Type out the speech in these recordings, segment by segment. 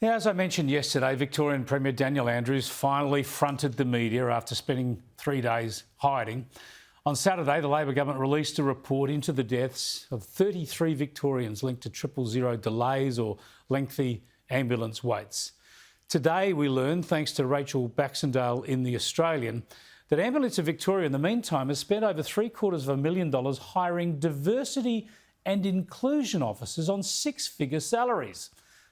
Now, as I mentioned yesterday, Victorian Premier Daniel Andrews finally fronted the media after spending 3 days hiding. On Saturday, the Labor government released a report into the deaths of 33 Victorians linked to 000 delays or lengthy ambulance waits. Today, we learned, thanks to Rachel Baxendale in The Australian, that Ambulance Victoria, in the meantime, has spent over $750,000 hiring diversity and inclusion officers on six-figure salaries.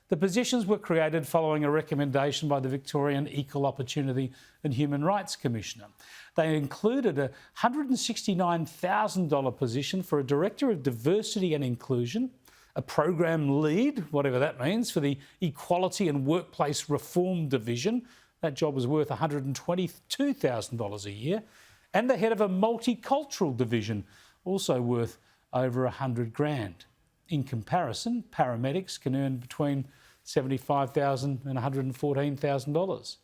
The positions were created following a recommendation by the Victorian Equal Opportunity and Human Rights Commissioner. They included a $169,000 position for a Director of Diversity and Inclusion, a Program Lead, whatever that means, for the Equality and Workplace Reform Division. That job was worth $122,000 a year, and the head of a Multicultural Division, also worth over $100,000. In comparison, paramedics can earn between $75,000 and $114,000.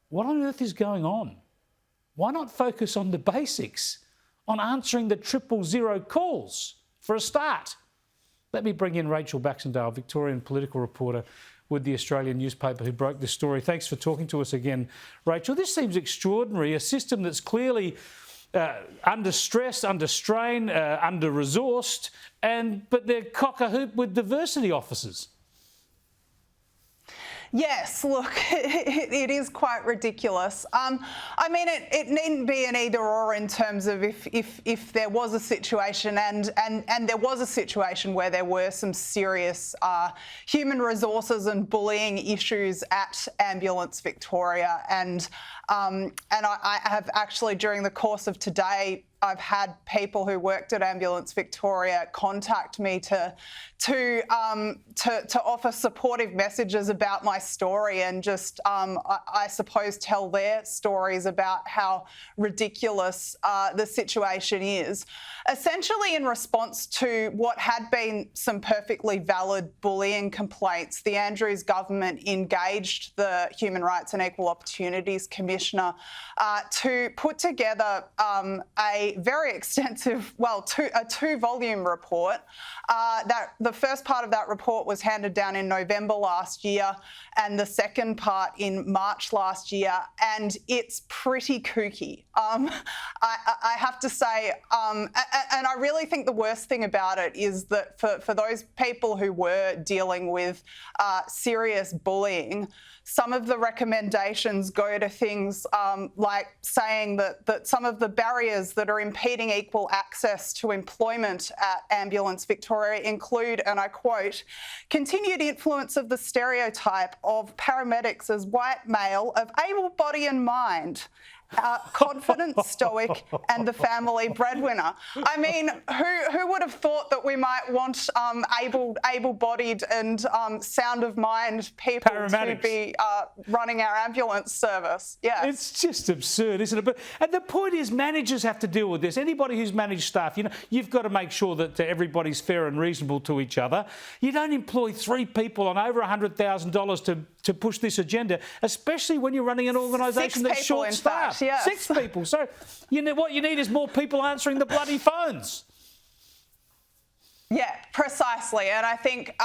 What on earth is going on? Why not focus on the basics, on answering the 000 calls for a start? Let me bring in Rachel Baxendale, Victorian political reporter with The Australian newspaper, who broke this story. Thanks for talking to us again, Rachel. This seems extraordinary, a system that's clearly under stress, under strain, under-resourced, but they're cock-a-hoop with diversity officers. Yes, look, it is quite ridiculous. I mean, it needn't be an either-or in terms of if there was a situation, and there was a situation where there were some serious human resources and bullying issues at Ambulance Victoria, and I have actually, during the course of today, I've had people who worked at Ambulance Victoria contact me to offer supportive messages about my story, and just, I suppose, tell their stories about how ridiculous the situation is. Essentially, in response to what had been some perfectly valid bullying complaints, the Andrews government engaged the Human Rights and Equal Opportunities Commissioner to put together a very extensive, a two-volume report. That the first part of that report was handed down in November last year, and the second part in March last year, and it's pretty kooky. I have to say, and I really think the worst thing about it is that for those people who were dealing with serious bullying, some of the recommendations go to things like saying that some of the barriers that are impeding equal access to employment at Ambulance Victoria include, and I quote, continued influence of the stereotype of paramedics as white male of able body and mind, confident, stoic, and the family breadwinner. I mean, who would have thought that we might want able-bodied and sound of mind people to be running our ambulance service? Yes. It's just absurd, isn't it? And the point is, managers have to deal with this. Anybody who's managed staff, you've got to make sure that everybody's fair and reasonable to each other. You don't employ 3 people on over $100,000 to push this agenda, especially when you're running an organisation that's short-staffed. Yes. 6 people. So what you need is more people answering the bloody phones. Yeah, precisely. And I think,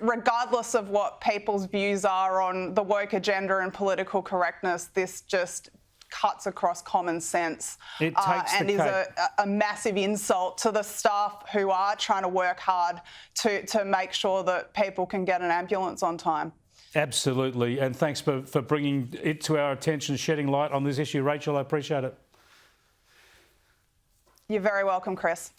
regardless of what people's views are on the woke agenda and political correctness, this just cuts across common sense. It takes and is a massive insult to the staff who are trying to work hard to make sure that people can get an ambulance on time. Absolutely. And thanks for bringing it to our attention, shedding light on this issue. Rachel, I appreciate it. You're very welcome, Chris.